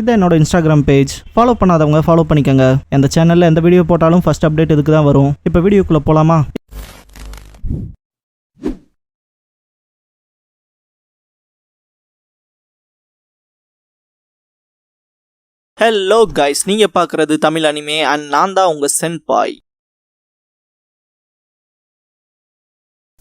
இதை என்னோட Instagram page. Follow பண்ணாதவங்க ஃபாலோ பண்ணிக்கோங்க. இந்த சேனலில் எந்த வீடியோ போட்டாலும் ஃபர்ஸ்ட் அப்டேட் இதுக்கு தான் வரும். இப்போ வீடியோக்குள்ளே போகலாமா? ஹலோ கைஸ், நீங்கள் பார்க்குறது தமிழ் அனிமே அண்ட் நான் தான் உங்கள் சென்பாய்.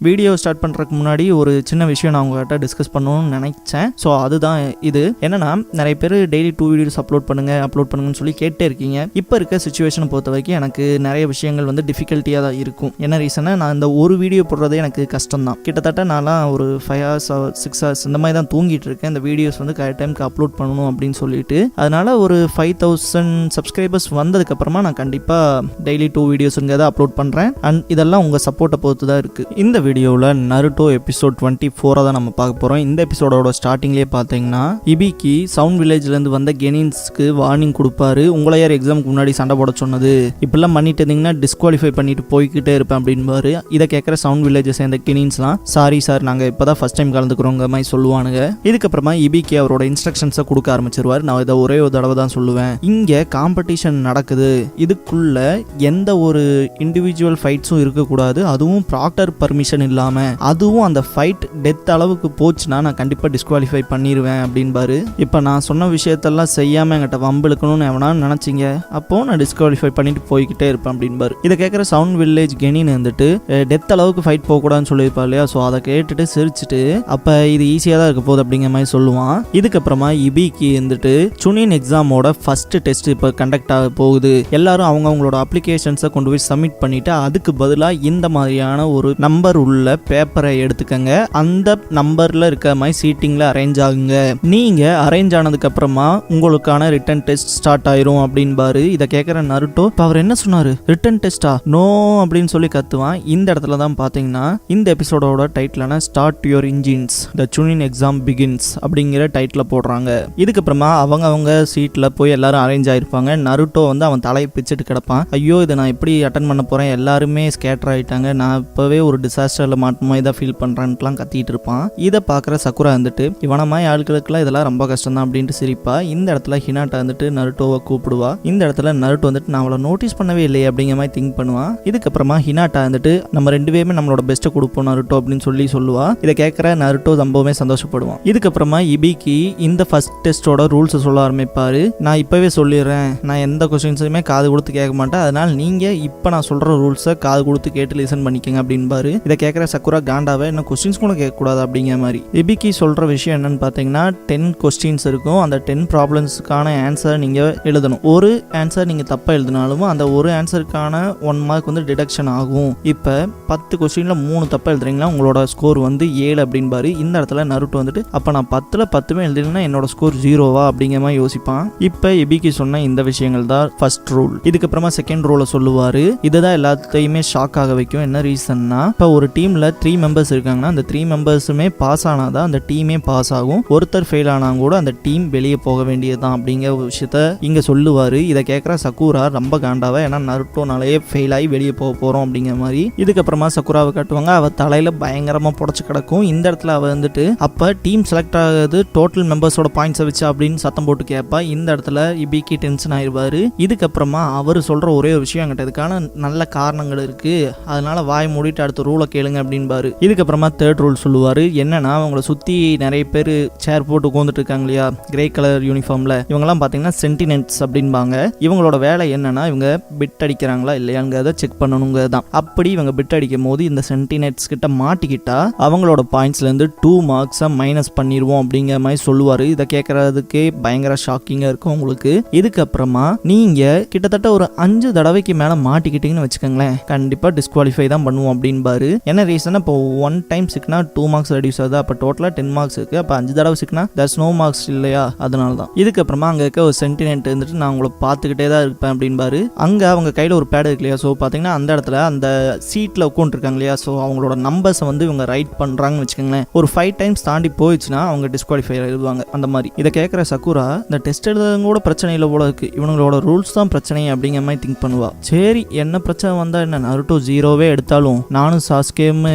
வீடியோ ஸ்டார்ட் பண்ணுறதுக்கு முன்னாடி ஒரு சின்ன விஷயம் நான் உங்கள்கிட்ட டிஸ்கஸ் பண்ணணும்னு நினச்சேன். ஸோ அதுதான் இது. என்னன்னா, நிறைய பேர் டெய்லி 2 வீடியோஸ் அப்லோட் பண்ணுங்கன்னு சொல்லி கேட்டே இருக்கீங்க. இப்போ இருக்க சுச்சுவேஷனை பொறுத்த வரைக்கும் எனக்கு நிறைய விஷயங்கள் வந்து டிஃபிகல்ட்டியாக தான் இருக்கும். என்ன ரீசன்னா, நான் இந்த ஒரு வீடியோ போடுறதே எனக்கு கஷ்டம் தான். கிட்டத்தட்ட நான்லாம் ஒரு 5 hours 6 hours இந்த மாதிரி தான் தூங்கிட்டு இருக்கேன். இந்த வீடியோஸ் வந்து கரெக்ட் டைமுக்கு அப்லோட் பண்ணணும் அப்படின்னு சொல்லிட்டு. அதனால ஒரு 5000 சப்ஸ்கிரைபர்ஸ் வந்ததுக்கப்புறமா நான் கண்டிப்பாக டெய்லி 2 வீடியோஸுங்கிறத அப்லோட் பண்ணுறேன். அண்ட் இதெல்லாம் உங்கள் சப்போர்ட்டை பொறுத்து தான் இருக்குது. இந்த வீடியோவில் நருட்டோ எபிசோட் 24 தான் நம்ம பார்க்க போகிறோம். இந்த எபிசோடோட ஸ்டார்டிங்லேயே பார்த்தீங்கன்னா, இபிக்கி சவுண்ட் வில்லேஜ்லேருந்து வந்த கெனின்ஸ்க்கு வார்னிங் கொடுப்பாரு. உங்களை யார் எக்ஸாமுக்கு முன்னாடி சண்டை போட சொன்னது? இப்படிலாம் பண்ணிட்டு இருந்தீங்கன்னா டிஸ்குவாலிஃபை பண்ணிட்டு போய்கிட்டே இருப்பேன் அப்படின்பாரு. இதை கேட்குற சவுண்ட் வில்லேஜை சேர்ந்த கெனின்ஸ்லாம், சாரி சார், நாங்கள் இப்போ தான் ஃபஸ்ட் டைம் கலந்துக்கிறோங்க மாதிரி சொல்லுவானுங்க. இதுக்கப்புறமா இபிக்கி அவரோட இன்ஸ்ட்ரக்ஷன்ஸை கொடுக்க ஆரம்பிச்சிருவார். நான் இதை ஒரே ஒரு தடவை தான் சொல்லுவேன். இங்கே காம்படிஷன் நடக்குது, இதுக்குள்ள எந்த ஒரு இண்டிவிஜுவல் ஃபைட்ஸும் இருக்கக்கூடாது. அதுவும் ப்ராக்டர் பர்மிஷன் இல்லாம, அதுவும் அந்த ஃபைட் டெத் அளவுக்கு போச்சுன்னா நான் கண்டிப்பா டிஸ்குவாலிஃபை பண்ணிடுவேன் அப்படின்பாரு. இப்போ நான் சொன்ன விஷயத்தெல்லாம் செய்யாம என்கிட்ட வம்பிழுக்கணும்னு எவனா நினைச்சிங்க, அப்போ நான் டிஸ்குவாலிஃபை பண்ணிட்டு போய்கிட்டே இருப்பேன் அப்படின்பாரு. இதை கேட்குற சவுண்ட் வில்லேஜ் கெனின்னு வந்துட்டு டெத் அளவுக்கு ஃபைட் போகக்கூடாதுன்னு சொல்லியிருப்பா இல்லையா. ஸோ அதை கேட்டுட்டு சிரிச்சுட்டு, அப்போ இது ஈஸியாக தான் இருக்க போகுது அப்படிங்கிற மாதிரி சொல்லுவான். இதுக்கப்புறமா இபிக்கு வந்துட்டு சுனின் எக்ஸாமோட ஃபர்ஸ்ட் டெஸ்ட் இப்போ கண்டக்ட் ஆக போகுது. எல்லாரும் அவங்களோட அப்ளிகேஷன்ஸை கொண்டு போய் சப்மிட் பண்ணிட்டு, அதுக்கு பதிலாக இந்த மாதிரியான ஒரு நம்பர் உள்ள பேப்பரை எடுத்துக்கங்க. அந்த நம்பர்ல இருக்க மாதிரி சீட்டிங்ல அரேஞ்ச் ஆகுங்க. நீங்க அரேஞ்ச் ஆனதுக்கு அப்புறமா உங்களுக்கான ரிட்டன் டெஸ்ட் ஸ்டார்ட் ஆயிரும் அப்படின்பாரு. இதை கேட்கிற நருட்டோ, அவர் என்ன சொன்னாரு? ரிட்டன் டெஸ்டா? நோ அப்படின்னு சொல்லி கத்துவான். இந்த இடத்துல தான் பாத்தீங்கன்னா இந்த எபிசோடோட டைட்டிலான start your engines the Chunin exam begins அப்படிங்கிற டைட்டில் போடுறாங்க. இதுக்கப்புறமா அவங்க சீட்ல போய் எல்லாரும் அரேஞ்ச் ஆயிருப்பாங்க. நருட்டோ வந்து அவன் தலையை பிச்சுட்டு கிடப்பான். ஐயோ, இதை நான் எப்படி அட்டன் பண்ண போறேன்? எல்லாருமே ஸ்கேட்டர் ஆயிட்டாங்க. நான் இப்பவே ஒரு டிசாஸ்டர்ல மாட்டுமா இதை ஃபீல் பண்றான்னுலாம் கத்திட்டு இருப்பான். இதை பார்க்குற சக்குரா வந்துட்டு, இவனமாய் ஆட்களுக்குலாம் இதெல்லாம் ரொம்ப கஷ்டம் தான் அப்படின்ட்டு சிரிப்பா. இந்த இடத்துல ஹினாட்டா வந்துட்டு நருட்டோவை கூப்பிடுவா. இந்த இடத்துல நருட்டோ வந்துட்டு, நான் அவளை நோட்டீஸ் பண்ணவே இல்லையே அப்படிங்கிற மாதிரி திங்க் பண்ணுவான். இதுக்கப்புறமா ஹினாட்டா வந்துட்டு, நம்ம 2 பேருமே நம்மளோட பெஸ்ட்டை கொடுப்போம் நருட்டோ அப்படின்னு சொல்லுவா. இதை கேட்குற நருட்டோ ரொம்பவுமே சந்தோஷப்படுவான். இதுக்கப்புறமா இபிக்கி இந்த ஃபர்ஸ்ட் டெஸ்டோட ரூல்ஸை சொல்ல ஆரம்பிப்பாரு. நான் இப்பவே சொல்லிடுறேன், நான் எந்த கொஸ்டின்ஸுமே காது கொடுத்து கேட்க மாட்டேன். அதனால நீங்க இப்போ நான் சொல்ற ரூல்ஸை காது கொடுத்து கேட்டு லிசன் பண்ணிக்கங்க அப்படின்பாரு. இதை கேட்குற சக்குரா காண்டாவை, என்ன கொஸ்டின்ஸ் கூட கேட்கக்கூடாது அப்படிங்கிற மாதிரி. இபிக்கி சொல்ற விஷயம் என்னன்னு பார்த்தீங்கன்னா, 10 கொஸ்டின்ஸ் இருக்கும். அந்த 10 ப்ராப்ளம்ஸ்க்கான ஆன்சர் நீங்க எழுதணும். ஒரு ஆன்சர் நீங்க தப்பா எழுதினாலும் அந்த ஒரு ஆன்சருக்கான 1 மார்க் வந்து டிடக்ஷன் ஆகும். இப்போ 10 கொஸ்டின்ல 3 தப்பா எழுதுறீங்களா, உங்களோட ஸ்கோர் வந்து 7 அப்படின்பாரு. இந்த இடத்துல நருட்டோ வந்துட்டு, அப்ப நான் 10ல் 10மே எழுதினா என்னோட ஸ்கோர் 0வா அப்படிங்கிற மாதிரி யோசிப்பான். இப்போ இபிக்கி சொன்ன இந்த விஷயங்கள் தான் ஃபர்ஸ்ட் ரூல். இதுக்கப்புறமா செகண்ட் ரூலை சொல்லுவாரு. இதுதான் எல்லாத்தையுமே ஷாக் ஆக வைக்கும். என்ன ரீசன்னா, இப்போ ஒரு டீம்ல 3 மெம்பர்ஸ் இருக்காங்கன்னா, அந்த 3 மெம்பர்ஸுமே பாஸ் ஆனாதான் அந்த டீமே பாஸ் ஆகும். ஒருத்தர் ஃபெயில் ஆனா கூட அந்த டீம் வெளியே போக வேண்டியதுதான் அப்படிங்கிற விஷயத்த இங்க சொல்லுவாரு. இதை கேட்குற சக்குரா ரொம்ப காண்டாவா, ஏன்னா நருட்டோனாலேயே ஃபெயில் ஆகி வெளியே போக போறோம் அப்படிங்கிற மாதிரி. இதுக்கப்புறமா சக்குராவை காட்டுவாங்க. அவ தலையில பயங்கரமா புடச்சு கிடக்கும். இந்த இடத்துல அவ வந்துட்டு, அப்ப டீம் செலக்ட் ஆகுது டோட்டல் மெம்பர்ஸோட பாயிண்ட்ஸை வச்சு அப்படின்னு சத்தம் போட்டு கேட்பா. இந்த இடத்துல இபிக்கி டென்ஷன் ஆயிடுவாரு. இதுக்கப்புறமா அவர் சொல்ற ஒரே ஒரு விஷயம், என்கிட்ட இதுக்கான நல்ல காரணங்கள் இருக்கு, அதனால வாய் மூடிட்டு அடுத்த ரூலை கேளுங்க அப்படின்பாரு. இதுக்கப்புறமா தேர்ட் ரூல் சொல்லுவாரு. என்னன்னா, அவங்கள சுத்தி நிறைய பேர் சேர் போட்டு உட்காந்துட்டு இருக்காங்க இல்லையா, கிரே கலர் யூனிஃபார்ம்ல. இவங்கெல்லாம் பாத்தீங்கன்னா சென்டினென்ட்ஸ் அப்படின்பாங்க. இவங்களோட வேலை என்னன்னா, இவங்க பிட் அடிக்கிறாங்களா இல்லையாங்கிறத செக் பண்ணணுங்கிறதான். அப்படி இவங்க பிட் அடிக்கும் போது இந்த சென்டினென்ட்ஸ் கிட்ட மாட்டிக்கிட்டா அவங்களோட பாயிண்ட்ஸ்ல இருந்து 2 மார்க்ஸை மைனஸ் பண்ணிடுவோம் அப்படிங்கிற மாதிரி சொல்லுவாரு. இதை கேட்கறதுக்கே பயங்கர ஷாக்கிங்கா இருக்கும் உங்களுக்கு. இதுக்கப்புறமா நீங்க கிட்டத்தட்ட ஒரு 5 தடவைக்கு மேல மாட்டிக்கிட்டீங்கன்னு வச்சுக்கோங்களேன், கண்டிப்பா டிஸ்குவாலிஃபை தான் பண்ணுவோம் அப்படின்பாரு. என்ன ரீசன், இப்போ 1 டைம் சிக்னா 2 மார்க்ஸ் ரெடியூஸ் ஆகுது. அப்போ டோட்டலாக 10 மார்க்ஸ் இருக்கு. அப்போ 5 தடவை சிக்னா தட்ஸ் நோ மார்க்ஸ் இல்லையா, அதனால தான். இதுக்கப்புறமா அங்கே இருக்க ஒரு சென்டினென்ட் வந்துட்டு, நான் உங்களை பார்த்துக்கிட்டே தான் இருப்பேன் அப்படின்பாரு. அங்கே அவங்க கையில் ஒரு பேட் இருக்கு இல்லையா, ஸோ பார்த்தீங்கன்னா அந்த இடத்துல அந்த சீட்டில் உட்காந்துருக்காங்க இல்லையா, ஸோ அவங்களோட நம்பர்ஸை வந்து இவங்க ரைட் பண்ணுறாங்கன்னு வச்சுக்கோங்களேன். ஒரு 5 டைம்ஸ் தாண்டி போயிடுச்சுன்னா அவங்க டிஸ்குவாலிஃபை எழுதுவாங்க அந்த மாதிரி. இதை கேட்குற சக்குரா, இந்த டெஸ்ட் எழுதுறது கூட பிரச்சனை இல்லை போல இருக்கு, இவங்களோட ரூல்ஸ் தான் பிரச்சனை அப்படிங்கிற மாதிரி திங்க் பண்ணுவா. சரி, என்ன பிரச்சனை வந்தால் என்ன, நருட்டோ 0வே எடுத்தாலும் நானும் சாஸ்கே சாஸ்கேம்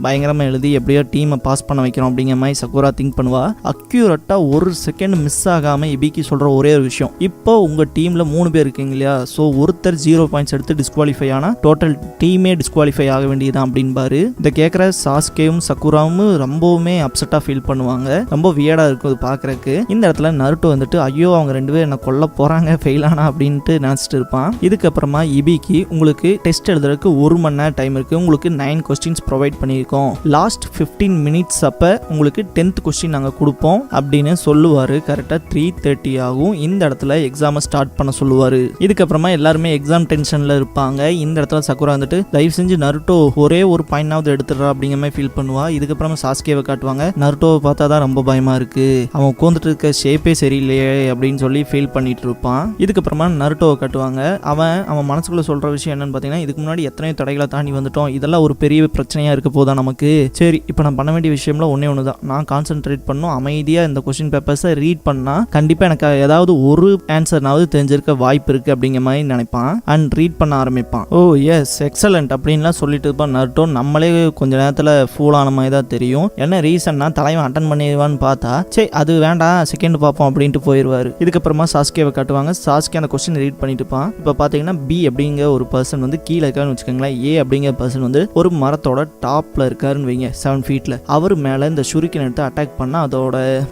பயங்கரமாக எழுதி எப்படியோ டீமை பாஸ் பண்ண வைக்கிறோம் அப்படிங்கிற மாதிரி சக்குரா திங்க் பண்ணுவா. அக்யூரட்டாக ஒரு செகண்ட் மிஸ் ஆகாமல் இபிக்கி சொல்கிற ஒரே ஒரு விஷயம், இப்போ உங்கள் டீமில் 3 பேர் இருக்கீங்க இல்லையா, ஸோ ஒருத்தர் 0 பாயிண்ட்ஸ் எடுத்து டிஸ்குவாலிஃபை ஆனால் டோட்டல் டீமே டிஸ்குவாலிஃபை ஆக வேண்டியதான் அப்படின்பாரு. இதை கேட்குற சாஸ்கேவும் சக்குராவும் ரொம்பவுமே அப்செட்டாக ஃபீல் பண்ணுவாங்க. ரொம்ப வியர்டாக இருக்கும் இது பார்க்குறக்கு. இந்த இடத்துல நருட்டோ வந்துட்டு ஐயோ அவங்க 2 பேரும் என்ன கொல்ல போகிறாங்க ஃபெயில் ஆனா அப்படின்ட்டு நினச்சிட்டு இருப்பான். இதுக்கப்புறமா இபிக்கி உங்களுக்கு டெஸ்ட் எழுதுறதுக்கு 1 மணி நேரம் டைம் இருக்குது, உங்களுக்கு 9 கொஸ்டின்ஸ் ப்ரொவைட் பண்ணியிருக்கோம், லாஸ்ட் 15 மினிட்ஸ் அப்போ உங்களுக்கு 10th கொஸ்டின் நாங்கள் கொடுப்போம் அப்படின்னு சொல்லுவார். கரெக்டாக 3:30 ஆகும். இந்த இடத்துல எக்ஸாமை ஸ்டார்ட் பண்ண சொல்லுவார். இதுக்கப்புறமா எல்லாருமே எக்ஸாம் டென்ஷனில் இருப்பாங்க. இந்த இடத்துல சக்குரா வந்துட்டு தயவு செஞ்சு நருட்டோ ஒரே ஒரு பாயிண்டாவது எடுத்துடுறா அப்படிங்கிற மாதிரி ஃபீல் பண்ணுவா. இதுக்கப்புறமா சாஸ்கேவை காட்டுவாங்க. நருட்டோவை பார்த்தா தான் ரொம்ப பயமாக இருக்குது, அவன் உட்காந்துட்டு இருக்க ஷேப்பே சரியில்லையே அப்படின்னு சொல்லி ஃபீல் பண்ணிட்டு இருப்பான். இதுக்கப்புறமா நருட்டோவை காட்டுவாங்க. அவன் மனசுக்குள்ள சொல்கிற விஷயம் என்னன்னு பார்த்தீங்கன்னா, இதுக்கு முன்னாடி எத்தனையோ தடைகளை தாண்டி வந்துட்டோம், இதெல்லாம் ஒரு பெரிய பிரச்சனையாக இருக்க போதா நமக்கு, சரி இப்போ நான் பண்ண வேண்டிய விஷயம்ல ஒன்று தான், நான் கான்சென்ட்ரேட் பண்ணும் அமைதியாக இந்த கொஸ்டின் பேப்பர்ஸை ரீட் பண்ணால் கண்டிப்பாக எனக்கு ஏதாவது ஒரு ஆன்சர்னாவது தெரிஞ்சிருக்க வாய்ப்பு இருக்குது அப்படிங்கிற மாதிரி நினைப்பான். அண்ட் ரீட் பண்ண ஆரம்பிப்பான். ஓ எஸ் எக்ஸலண்ட் அப்படின்லாம் சொல்லிட்டு இருப்பான் நருட்டோ. நம்மளே கொஞ்ச நேரத்தில் ஃபூல் ஆன மாதிரி தான் தெரியும். என்ன ரீசன்னா தலைவன் அட்டன் பண்ணிடுவான்னு பார்த்தா சரி அது வேண்டாம் செகண்ட் பார்ப்போம் அப்படின்ட்டு போயிடுவார். இதுக்கப்புறமா சாஸ்கேவை காட்டுவாங்க. சாஸ்கே அந்த கொஸ்டின் ரீட் பண்ணிட்டு இருப்பான். இப்போ பார்த்தீங்கன்னா பி அப்படிங்கிற ஒரு பர்சன் வந்து கீழே இருக்காருன்னு வச்சுக்கோங்களேன். ஏ அப்படிங்கிற பர்சன் வந்து ஒரு மரத்தோட டாப்ல இருக்காருன்னு வைங்க, 7 ஃபீட்ல. அவர் மேலே இந்த ஷுரிக்கன் எடுத்து அட்டாக் பண்ண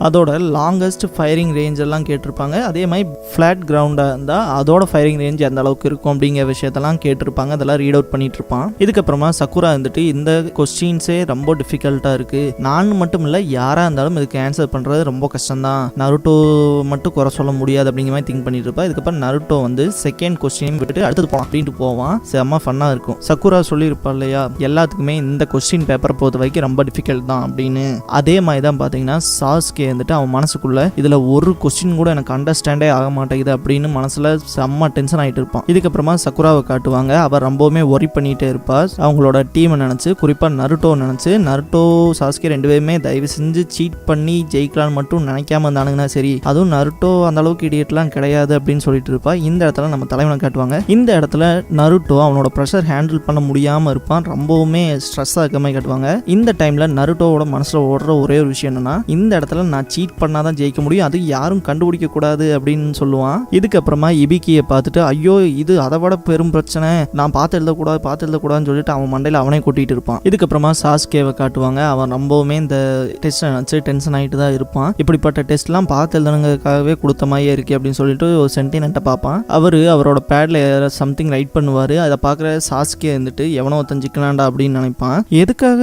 அதோட லாங்கஸ்ட் ஃபயரிங் ரேஞ்ச் எல்லாம் கேட்டிருப்பாங்க. அதே மாதிரி ஃபிளாட் கிரவுண்டா இருந்தா அதோட ஃபயரிங் ரேஞ்ச் எந்த அளவுக்கு இருக்கும் அப்படிங்கிற விஷயத்தெல்லாம் கேட்டிருப்பாங்க. அதெல்லாம் ரீட் அவுட் பண்ணிட்டு இருப்பான். இதுக்கப்புறமா சக்குரா வந்துட்டு இந்த கொஸ்டின்ஸே ரொம்ப டிஃபிகல்ட்டா இருக்கு, நான் மட்டும் இல்லை யாரா இருந்தாலும் இதுக்கு ஆன்சர் பண்றது ரொம்ப கஷ்டம் தான், நருட்டோ மட்டும் குறை சொல்ல முடியாது அப்படிங்கிற மாதிரி திங்க் பண்ணிட்டு இருப்பா. இதுக்கப்புறம் நருட்டோ வந்து செகண்ட் கொஸ்டின் விட்டுட்டு அடுத்தது போலாம் அப்படின்ட்டு போவான். செம்ம ஃபன்னா இருக்கும். சக்குரா சொல்லியிருப்பா இல்லையா எல்லாத்துக்குமே இந்த கொஸ்டின் பேப்பரை பொறுத்த வரைக்கும் ரொம்ப டிஃபிகல்ட் தான் அப்படின்னு. அதே மாதிரி தான் பார்த்தீங்கன்னா சாஸ்கே வந்துட்டு அவன் மனசுக்குள்ள இதுல ஒரு கொஸ்டின் கூட எனக்கு அண்டர்ஸ்டாண்டே ஆக மாட்டேங்குது அப்படின்னு மனசுல செம்ம டென்ஷன் ஆகிட்டு இருப்பான். இதுக்கப்புறமா சக்குராவை காட்டுவாங்க. அவர் ரொம்பவுமே ஒரி பண்ணிட்டே இருப்பா அவங்களோட டீமை நினைச்சு, குறிப்பா நருட்டோ நினைச்சு. நருட்டோ சாஸ்கே 2 பேருமே தயவு செஞ்சு சீட் பண்ணி ஜெயிக்கலான்னு மட்டும் நினைக்காம இருந்தானுங்கன்னா சரி, அதுவும் நருட்டோ அந்த அளவுக்கு இடியட்லாம் கிடையாது அப்படின்னு சொல்லிட்டு இருப்பா. இந்த இடத்துல நம்ம தலைவனை காட்டுவாங்க. இந்த இடத்துல நருட்டோ அவனோட ப்ரெஷர் ஹேண்டில் பண்ண முடியாம இருப்பான், ரொம்பவுமே ஸ்ட்ரெஸ்ஸாக இருக்க மாதிரி காட்டுவாங்க. இந்த டைம்ல நருட்டோவோட மனசுல ஓடுற ஒரே ஒரு விஷயம் என்னன்னா, இந்த இடத்துல நான் சீட் பண்ணாதான் ஜெயிக்க முடியும், அது யாரும் கண்டுபிடிக்க கூடாது அப்படின்னு சொல்லுவான். இதுக்கப்புறமா இபிக்கியை பார்த்துட்டு ஐயோ இது அதை விட பெரும் பிரச்சனை, நான் பார்த்து எழுதக்கூடாதுன்னு சொல்லிட்டு அவன் மண்டையில் அவனே கூட்டிட்டு இருப்பான். இதுக்கப்புறமா சாஸ்கேவை காட்டுவாங்க. அவன் ரொம்பவுமே இந்த டெஸ்ட் நினைச்சு டென்ஷன் ஆகிட்டு தான் இருப்பான். இப்படிப்பட்ட டெஸ்ட்லாம் பார்த்து எழுதுனதுக்காகவே கொடுத்த மாதிரியே இருக்கு அப்படின்னு சொல்லிட்டு ஒரு சென்டிமெண்ட்டை பார்ப்பான். அவரோட பேட்ல சம்திங் ரைட் பண்ணுவாரு. அதை பார்க்குற சாஸ்கே வந்துட்டு எவனோ ஒருத்தன் சிக்கனாண்டா அப்படின்னு நினைப்பான். எதுக்காக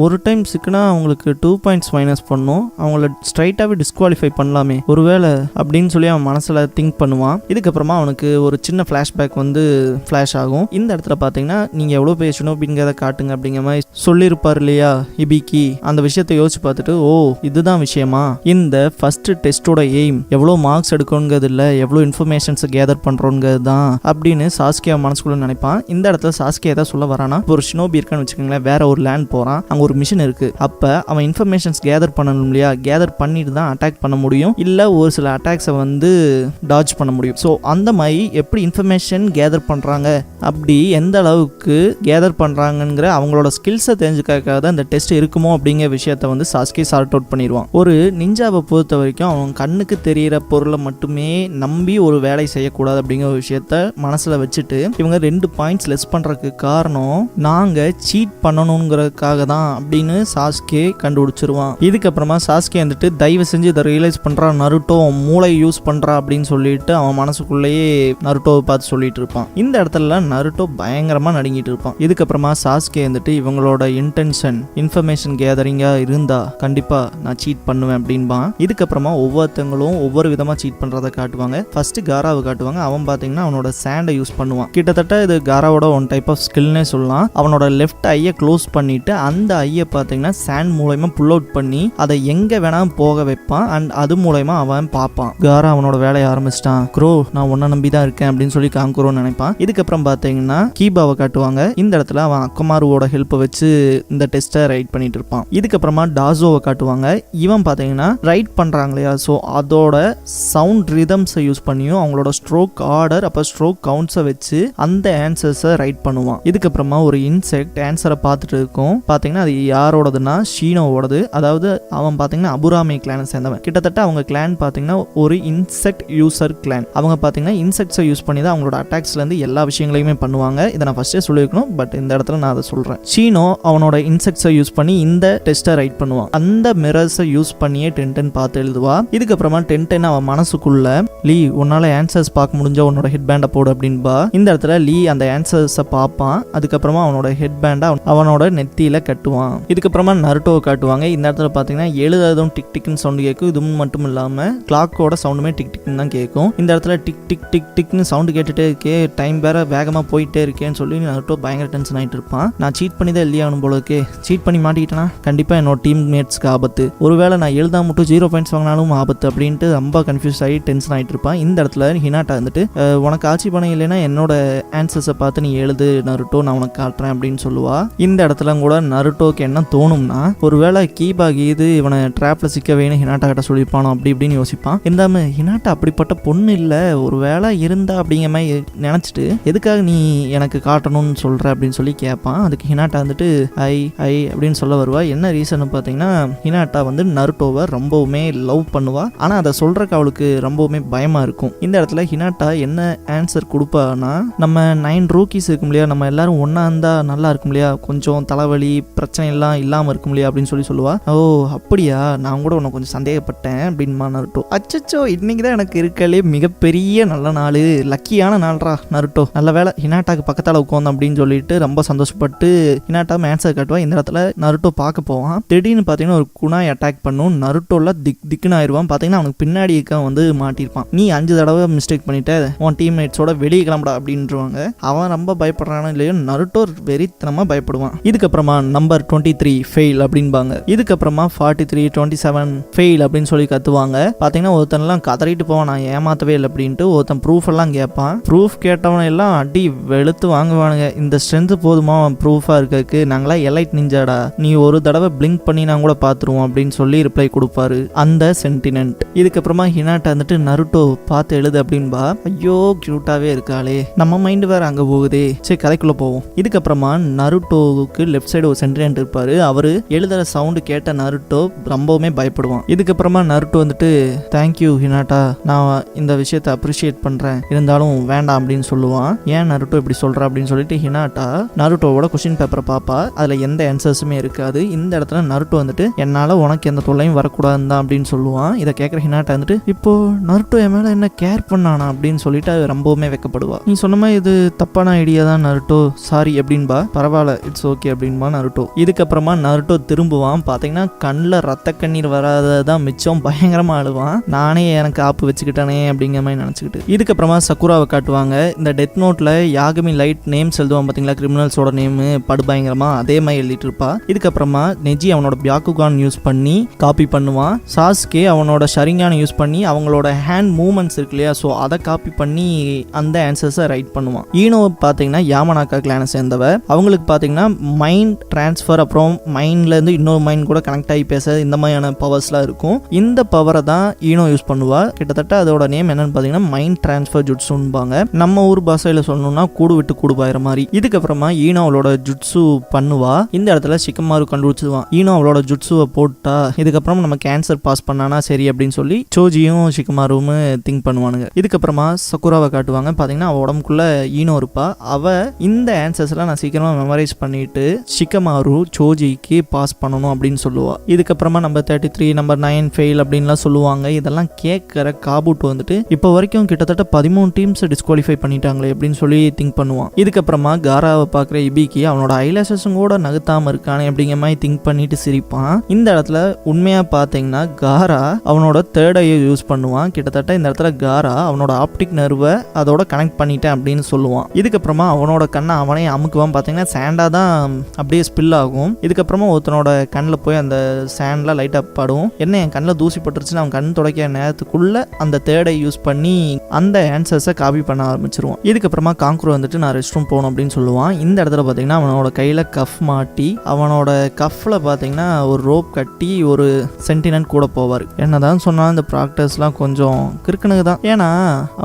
ஒரு டைம் சிக்கனா அவங்களுக்கு 2 பாயிண்ட்ஸ் மைனஸ் பண்ணும், அவங்கள ஸ்ட்ரைட்டாகவே டிஸ்குவாலிஃபை பண்ணலாமே ஒருவேளை அப்படின்னு சொல்லி அவன் மனசில் திங்க் பண்ணுவான். இதுக்கப்புறமா அவனுக்கு ஒரு சின்ன ஃப்ளாஷ்பேக் வந்து ஃப்ளாஷ் ஆகும். இந்த இடத்துல பார்த்தீங்கன்னா நீங்கள் எவ்வளோ பேசணும் அப்படிங்கிறத காட்டுங்க அப்படிங்கிற மாதிரி சொல்லியிருப்பார் இல்லையா இபிக்கி. அந்த விஷயத்தை யோசிச்சு பார்த்துட்டு ஓ இதுதான் விஷயமா, இந்த ஃபர்ஸ்ட் டெஸ்ட்டோட எய்ம் எவ்வளோ மார்க்ஸ் எடுக்கணுங்கிறது இல்லை, எவ்வளோ இன்ஃபர்மேஷன்ஸை கேதர் பண்ணுறோங்கிறது தான் அப்படின்னு சாஸ்கே மனசுக்குள்ள நினைப்பான். இந்த இடத்துல சாஸ்கே தான் சொல்ல வரானா, ஒரு ஷினோபி இருக்கான்னு வச்சுக்கோங்களேன், வேற ஒரு லேண்ட் போகிறான், அங்கே ஒரு மிஷின் இருக்கு, அப்போ அவன் இன்ஃபர்மேஷன்ஸ் கேதர் பண்ணணும் இல்லையா, கேதர் பண்ணிட்டு தான் அட்டாக் பண்ண முடியும், இல்லை ஒரு சில அட்டாக்ஸை வந்து டாட்ஜ் பண்ண முடியும். ஸோ அந்த மாதிரி எப்படி இன்ஃபர்மேஷன் கேதர் பண்ணுறாங்க, அப்படி எந்த அளவுக்கு கேதர் பண்ணுறாங்கிற அவங்களோட ஸ்கில்ஸை தெரிஞ்சுக்காக தான் இந்த டெஸ்ட் இருக்குமோ அப்படிங்கிற விஷயத்த வந்து சாஸ்கே சார்ட் அவுட் பண்ணிடுவான். ஒரு நிஞ்சாவை பொறுத்த வரைக்கும் அவன் கண்ணுக்கு தெரிகிற பொருளை மட்டுமே நம்பி ஒரு வேலை செய்யக்கூடாது அப்படிங்கிற ஒரு விஷயத்த மனசில் வச்சுட்டு இவங்க 2 பாயிண்ட்ஸ் லெஸ் பண்ணுறதுக்கு காரணம் நாங்கள் சீட் பண்ணணுங்கிறதுக்காக தான் அப்படின்னு சாஸ்கே கண்டுபிடிச்சிருவான். இதுக்கப்புறமா சாஸ்கே வந்துட்டு தயவு செஞ்சு இதை ரியலைஸ் பண்ணுறான், நருட்டோ மூளை யூஸ் பண்ணுறா அப்படின்னு சொல்லிட்டு அவன் மனசுக்குள்ளேயே நருட்டோவை பார்த்து சொல்லிட்டு இருப்பான். இந்த இடத்துல நருட்டோ பயங்கரமாக நடுங்கிட்டு இருப்பான். இதுக்கப்புறமா சாஸ்கே வந்துட்டு இவங்களோட இன்டென்ஷன் இன்ஃபர்மேஷன் கேதரிங்காக இருந்தா கண்டிப்பாக நான் சீட் பண்ணுவேன் அப்படின்பான். இதுக்கப்புறமா ஒவ்வொருத்தங்களும் ஒவ்வொரு விதமாக சீட் பண்ணுறதை காட்டுவாங்க. ஃபர்ஸ்ட் காராவை காட்டுவாங்க. அவன் பார்த்தீங்கன்னா அவனோட சாண்டை யூஸ் பண்ணுவான். கிட்டத்தட்ட இது காராவோட ஒன் டைப் ஆஃப் ஸ்கில்னே சொல்லலாம். அவனோட லெஃப்ட் ஐயை க்ளோஸ் பண்ணிட்டு அந்த ஐயை பார்த்தீங்கன்னா சாண்ட் மூலமா புல் அவுட் பண்ணி அதை எங்கே வேணாலும் போக வைப்பான். அண்ட் அது மூலமா அவன் பார்ப்பான் காரா அவனோட வேலையை ஆரம்பிச்சிட்டான், க்ரோ நான் உன்னை நம்பி தான் இருக்கேன் அப்படின்னு சொல்லி காங்குரோன்னு நினைப்பான். இதுக்கப்புறம் பார்த்தீங்கன்னா கீபாவை காட்டுவாங்க. இந்த இடத்துல அவன் அக்கமாருவோட ஹெல்ப்பை வச்சு இந்த டெஸ்ட்டை ரைட் பண்ணிட்டு இருப்பான். இதுக்கப்புறமா டாசோவை காட்டுவாங்க. இவன் பார்த்தீங்கன்னா ரைட் பண்ணுறாங்க இல்லையா, ஸோ அதோட சவுண்ட் ரிதம்ஸை யூஸ் பண்ணியும் அவங்களோட ஸ்ட்ரோக் ஆர்டர் அப்போ ஸ்ட்ரோக் கவுண்ட்ஸை வச்சு அந்த ஆன்சர்ஸை ரைட் பண்ணுவான். இதுக்கப்புறமா ஒரு இன்செக்ட் ஆன்சரை பார்த்துட்டு இருக்கும். பார்த்தீங்கன்னா அது யாரோடதுன்னா ஷீனோவோடது. அதாவது அவன் பார்த்தீங்கன்னா அபுராமி கிளானை சேர்ந்தவன். கிட்டத்தட்ட அவங்க கிளான் பார்த்தீங்கன்னா ஒரு இன்செக்ட் யூசர் கிளான். அவங்க பார்த்தீங்கன்னா இன்செக்ட்ஸை யூஸ் பண்ணி தான் அவங்களோட அட்டாக்ஸ்லேருந்து எல்லா விஷயங்களையுமே பண்ணுவாங்க. இதை நான் ஃபஸ்ட்டே சொல்லியிருக்கணும், பட் இந்த இடத்துல நான் அதை சொல்கிறேன். ஷீனோ அவனோட இன்செக்ட்ஸை யூஸ் பண்ணி இந்த டெஸ்ட்டை ரைட் பண்ணுவான். அந்த மிரர்ஸை யூஸ் பண்ணியே டென்டென் பார்த்து எழுதுவா. இதுக்கப்புறமா டென்டென் அவன் மனசுக்குள்ள லீ உன்னால ஆன்சர்ஸ் பார்க்க முடிஞ்ச உன்னோட ஹெட் பேண்டை போடு அப்படின்பா. இந்த இடத்துல லீ அந்த ஆன்சர்ஸை பார்ப்பான். அதுக்கப்புறமா அவனோட ஹெட் பேண்டை அவனோட நெத்தியில கட்டுவான். இதுக்கப்புறமா நருட்டோவை காட்டுவாங்க. இந்த இடத்துல பார்த்தீங்கன்னா எழுதுறதும் டிக் டிக்னு சவுண்டு கேட்கும். இதுவும் மட்டும் இல்லாமல் கிளாக்கோட சவுண்டுமே டிக் டிக்னு தான் கேட்கும். இந்த இடத்துல டிக் டிக் டிக் டிக்னு சவுண்டு கேட்டுட்டே இருக்கே, டைம் வேற வேகமாக போயிட்டே இருக்கேன்னு சொல்லி நருட்டோ பயங்கர டென்ஷன் ஆகிட்டு இருப்பான். நான் சீட் பண்ணி தான் எழுதியாகணும் போல இருக்கே, சீட் பண்ணி மாட்டிக்கிட்டேன்னா கண்டிப்பாக என்னோட டீம் மேட்ஸ்க்கு ஆபத்து, ஒருவேளை நான் எழுதாம மட்டும் 0 பாயிண்ட்ஸ் வாங்கினாலும் ஆபத்து அப்படின்ட்டு ரொம்ப கன்ஃபியூஸ் ஆகி டென்ஷன் ஆகிட்டு இருப்பான். இந்த இடத்துல ஹினாட்டா வந்துட்டு உனக்கு ஆட்சி பணம் இல்லைன்னா என்னோட ஆன்சர்ஸை பார்த்து நீ எழுது நருட்டோ, நான் உனக்கு காட்டுறேன் அப்படின்னு சொல்லுவா. இந்த இடத்துல கூட நருட்டோக்கு என்ன தோணும்னா, ஒருவேளை கீபா கீது இவனை ட்ராப்ல சிக்க வேணும் ஹினாட்டா கிட்ட சொல்லியிருப்பானோ அப்படி இப்படின்னு யோசிப்பான். இருந்தாலும் ஹினாட்டா அப்படிப்பட்ட பொண்ணு இல்லை, ஒரு வேளை இருந்தா அப்படிங்கிற மாதிரி நினச்சிட்டு எதுக்காக நீ எனக்கு காட்டணும்னு சொல்ற அப்படின்னு சொல்லி கேட்பான். அதுக்கு ஹினாட்டா வந்துட்டு ஐ ஐ அப்படின்னு சொல்ல வருவா. என்ன ரீசன் பார்த்தீங்கன்னா, ஹினாட்டா வந்து நருட்டோவை ரொம்பவுமே லவ் பண்ணுவா. ஆனால் அதை சொல்றக்கு அவளுக்கு ரொம்பவுமே பயமா இருக்கும். இந்த இடத்துல ஹினாட்டா என்ன ஆன்சர் கொடுப்பான்னா, நம்ம 9 ரூக்கீஸ் இருக்கும் இல்லையா, நம்ம எல்லாரும் ஒன்னா இருந்தா நல்லா இருக்கும் இல்லையா, கொஞ்சம் தலைவலி பிரச்சனை எல்லாம் இல்லாம இருக்கும் இல்லையா அப்படின்னு சொல்லி சொல்லுவா. ஓ அப்படியா, நான் கூட உனக்கு கொஞ்சம் சந்தேகப்பட்டேன் அப்படின்மா நருட்டோ. அச்சச்சோ, இன்னைக்கு தான் எனக்கு இருக்காலே மிகப்பெரிய நல்ல நாள், லக்கியான நாள்ரா நருட்டோ, நல்ல வேலை ஹினாட்டாக்கு பக்கத்தால உட்காந்தோம் அப்படின்னு சொல்லிட்டு ரொம்ப சந்தோஷப்பட்டு ஹினாட்டா ஆன்சர் காட்டுவா. இந்த இடத்துல நருட்டோ பார்க்க போவான். திடீர்னு பார்த்தீங்கன்னா ஒரு குணாய் அட்டாக் பண்ணும். நருட்டோல திக்குன்னு ஆயிடுவான். பார்த்தீங்கன்னா அவனுக்கு பின்னாடி வந்து மாட்டிருப்பான். நீ 5 தடவை மிஸ்டேக் பண்ணிட்ட, உன் டீம்மேட்ஸோட வெளியே கிளம்புடா அப்படின்றவாங்க. அவன் ரொம்ப பயப்படுறானோ இல்லையோ நருட்டோ வெறித்தனமா பயப்படுவான். இதுக்கப்புறமா நம்பர் 23 ஃபெயில் அப்படின்பாங்க. இதுக்கப்புறமா 43 27 ஃபெயில் அப்படின்னு சொல்லி கத்துவாங்க. பார்த்தீங்கன்னா ஒருத்தன்லாம் கதறிட்டு போவான், நான் ஏமாத்தவே இல்லை அப்படின்ட்டு. ஒருத்தன் ப்ரூஃப் எல்லாம் கேட்பான். ப்ரூஃப் கேட்டவன் எல்லாம் அடி வெளுத்து வாங்குவானுங்க. இந்த ஸ்ட்ரென்த் போதுமா ப்ரூஃபா இருக்கக்கு, நாங்களா எலைட் நிஞ்சாடா, நீ ஒரு தடவை பிளிங்க் பண்ணி நான் கூட பார்த்துருவோம் அப்படின்னு சொல்லி ரிப்ளை கொடுப்பாரு அந்த சென்டினென்ட். இதுக்கப்புறமா ஹினாட்டா வந்துட்டு நருட்டோ பார்த்து எழுது அப்படின்பா. ஐயோ கியூட்டாவே இருக்காளே, நம்ம மைண்ட் வேற அங்க போகுதே, சரி கதைக்குள்ள போவோம். இதுக்கப்புறமா நருட்டோவுக்கு லெஃப்ட் சைடு ஒரு சென்டினென்ட் இருப்பாரு. அவரு எழுதுற சவுண்டு கேட்ட நருட்டோ ரொம்பவுமே பயப்படுவான். இதுக்கப்புறமா நருட்டோ வந்துட்டு தேங்க்யூ ஹினாட்டா, நான் இந்த விஷயத்தை அப்ரிஷியேட் பண்றேன், இருந்தாலும் வேண்டாம் அப்படின்னு சொல்லுவான். ஏன் நருட்டோ இப்படி சொல்ற அப்படின்னு சொல்லிட்டு ஹினாட்டா நருட்டோவோட கொஸ்டின் பேப்பரை பாப்பா. அதுல எந்த ஆன்சர்ஸுமே இருக்காது. இந்த இடத்துல நருட்டோ வந்துட்டு என்னால உனக்கு எந்த தொல்லையும் வரக்கூடாது தான் அப்படின்னு சொல்லுவான். இதை கேட்குற ஹினாட்டா வந்துட்டு இப்போ நருட்டோ என் மேல என்ன கேர் பண்ணானா அப்படின்னு சொல்லிட்டு ரொம்பவுமே வெக்கப்படுவா. நீ சொன்ன மாதிரி இது தப்பான ஐடியா தான் நருட்டோ, சாரி அப்படின்பா. பரவாயில்ல இட்ஸ் ஓகே அப்படின்பா நருட்டோ. இதுக்கப்புறமா நருட்டோ திரும்புவான். பார்த்தீங்கன்னா கண்ணில் ரத்த கண்ணீர் வராததான் மிச்சம், பயங்கரமா அழுவான். நானே எனக்கு ஆப்பு வச்சுக்கிட்டானே அப்படிங்கிற மாதிரி நினச்சிக்கிட்டு. இதுக்கப்புறமா சக்குராவை காட்டுவாங்க. இந்த டெத் நோட்ல யாகமி லைட் நேம்ஸ் எழுதுவான் பார்த்தீங்களா, கிரிமினல்ஸோட நேமு படுபயங்கரமா அதே மாதிரி எழுதிட்டு இருப்பா. இதுக்கப்புறமா நெஜி அவனோட பியாக்குகான் யூஸ் பண்ணி காப்பி பண்ணுவான். சாஸ்கே அவனோட ஷரிங்கான் யூஸ் பண்ணி அவங்களோட ஹேண்ட் மூவ்மெண்ட்ஸ் இருக்கு இல்லையா, ஸோ அதை காப்பி பண்ணி அந்த ஆன்சர்ஸை ரைட் பண்ணுவான். ஈனோ பார்த்தீங்கன்னா யாமனாக்கா கிளானை சேர்ந்தவ. அவங்களுக்கு பார்த்தீங்கன்னா மைண்ட் டிரான்ஸ்ஃபர், அப்புறம் மைண்ட்ல இருந்து இன்னொரு மைண்ட் கூட கனெக்ட் ஆகி பேச இந்த மாதிரியான பவர்ஸ்லாம் இருக்கும். இந்த பவரை தான் ஈனோ யூஸ் பண்ணுவா. கிட்டத்தட்ட அதோட நேம் என்னன்னு பார்த்தீங்கன்னா மைண்ட் டிரான்ஸ்ஃபர் ஜுட்ஸுன்பாங்க. நம்ம ஊர் பாஷையில் சொல்லணும்னா கூடு விட்டு கூடு பாயிற மாதிரி. இதுக்கப்புறமா ஈனோ அவளோட ஜுட்ஸு பண்ணுவா. இந்த இடத்துல ஷிகமாரு கண்டுபிடிச்சிடுவான். ஈனோ அவளோட ஜுட்ஸுவை போட்டா இதுக்கப்புறம் நம்ம கேன்சர் பாஸ் பண்ணானா சரி அப்படின்னு சொல்லி சோஜியும் ஷிகமாரும் திங்க் பண்ணுவானுங்க. இதுக்கப்புறமா சக்குராவை காட்டுவாங்க. பார்த்தீங்கன்னா அவள் உடம்புக்குள்ள ஈனோ இருப்பா. அவ இந்த ஆன்சர்ஸ்லாம் நான் சீக்கிரமா மெமரைஸ் பண்ணிட்டு ஷிகமாரு சோஜிக்கு பாஸ் பண்ணணும் அப்படின்னு சொல்லுவா. இதுக்கப்புறமா நம்பர் 33 நம்பர் 9 ஃபெயில் அப்படின்லாம் சொல்லுவாங்க. இதெல்லாம் கேட்குற காபூட் வந்துட்டு இப்போ வரைக்கும் கிட்டத்தட்ட 13 டீம்ஸ் டிஸ்குவாலிஃபை பண்ணிட்டாங்களே அப்படின்னு சொல்லி திங்க் பண்ணுவான். இதுக்கப்புறமா காராவை பார்க்குற இபிக்கு அவனோட ஐலாஷஸும் கூட நகத்தாம இருக்கானே அப்படிங்கிற மாதிரி திங்க் பண்ணிட்டு சிரிப்பான். இந்த இடத்துல உண்மையா பார்த்தீங்கன்னா காரா அவனோட தேர்ட் ஐயை யூஸ் பண்ணுவான். கிட்டத்தட்ட இந்த இடத்துல காரா அவனோட ஆப்டிக் நர்வை அதோட கனெக்ட் பண்ணிட்டேன் அப்படின்னு சொல்லுவான். இதுக்கப்புறமா அவனோட கண்ணை அவனே அமுக்குவான். பார்த்தீங்கன்னா சேண்டா தான் அப்படியே ஸ்பில் ஆகும். இதுக்கப்புறமா ஒருத்தனோட கண்ணில் போய் அந்த சேண்ட்ல லைட்டாக படும். என்ன என் கண்ணில் தூசி பட்டுருச்சுன்னு அவன் கண் துடைக்கிற நேரத்துக்குள்ள அந்த தேர்ட் ஐ யூஸ் பண்ணி அந்த ஆன்சர்ஸை காப்பி பண்ண ஆரம்பிச்சிருவான். இதுக்கப்புறமா காங்க்ரோ வந்துட்டு நான் ரெஸ்ட் ரூம் போகணும் அப்படின்னு சொல்லுவான். இந்த இடத்துல பார்த்தீங்கன்னா அவனோட கையில் கஃப் மாட்டி அவனோட கஃப்ல பார்த்தீங்கன்னா ஒரு ரோப் கட்டி ஒரு சென்டினன்ட் கூட போவார். என்னதான் சொன்னாலும் இந்த ப்ராக்டர்ஸ்லாம் கொஞ்சம் கிறுக்கணுக்கு தான். ஏன்னா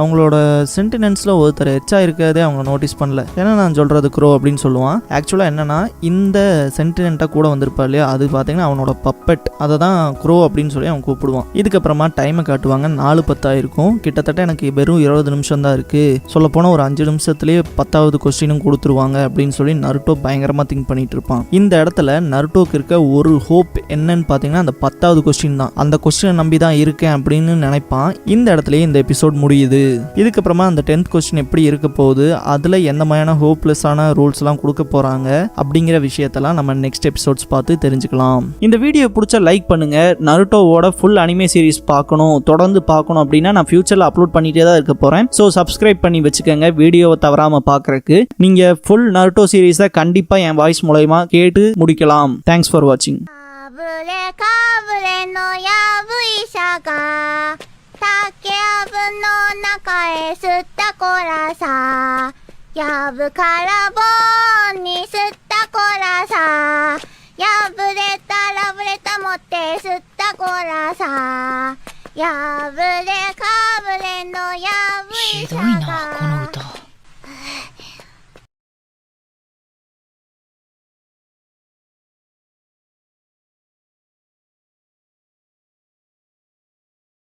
அவங்களோட சென்டினன்ட்ஸில் ஒருத்தர் எச்சா இருக்கிறதே அவங்க நோட்டீஸ் பண்ணல. ஏன்னா நான் சொல்றது க்ரோ அப்படின்னு சொல்லுவான். ஆக்சுவலாக என்னன்னா இந்த சென்டினெண்ட்டாக கூட வந்திருப்பா இல்லையா, அது பார்த்தீங்கன்னா அவனோட பப்பட், அதை தான் க்ரோ அப்படின்னு சொல்லி அவன் கூப்பிடுவான். இதுக்கப்புறமா டைமை காட்டுவாங்க. 4:10 ஆயிருக்கும். கிட்டத்தட்ட எனக்கு வெறும் 20 நிமிஷம் தான் இருக்குது, சொல்லப்போனால் ஒரு 5 நிமிஷத்துலேயே 10வது கொஸ்டினும் கொடுத்துருவாங்க அப்படின்னு சொல்லி நருட்டோ பயங்கரமாக திங்க் பண்ணிட்டு இருப்பான். இந்த இடத்துல நருட்டோக்கு இருக்க ஒரு ஹோப் என்னன்னு பார்த்தீங்கன்னா அந்த 10வது கொஸ்டின் தான். அந்த கொஸ்டினை நம்பி தான் இருக்கேன் அப்படின்னு நினைப்பான். இந்த இடத்துலயே இந்த எபிசோட் முடியுது. இதுக்கப்புறமா அந்த 10th கொஸ்டின் எப்படி இருக்க போகுது, அதில் எந்த மாதிரியான ஹோப்லெஸ்ஸான ரூல்ஸ்லாம் கொடுக்க போகிறாங்க அப்படிங்கிற விஷயத்தெல்லாம் நம்ம நெக்ஸ்ட் எபிசோட்ஸ் பார்த்து தெரிஞ்சுக்கலாம். இந்த வீடியோ பிடிச்ச லைக் பண்ணுங்க. நருட்டோவோட ஃபுல் அனிமே சீரிஸ் பார்க்கணும், தொடர்ந்து பார்க்கணும் அப்படின்னா நான் ஃபியூச்சரில் அப்லோட் பண்ணிட்டே தான் இருக்க போகிறேன். ஸோ சப்ஸ்கிரைப் பண்ணி வச்சுக்கோங்க வீடியோவை தவறாமல் பார்க்குறக்கு. நீங்கள் ஃபுல் நருட்டோ சீரீஸை கண்டிப்பாக என் வாய்ஸ் மூலமா கேட்டு முடிக்கலாம். Thanks for வாட்சிங்.やぶからぼんに吸ったこらさ、やぶれたらぶれた持って吸ったこらさ、やぶれかぶれのやぶいさがひどいなこの歌。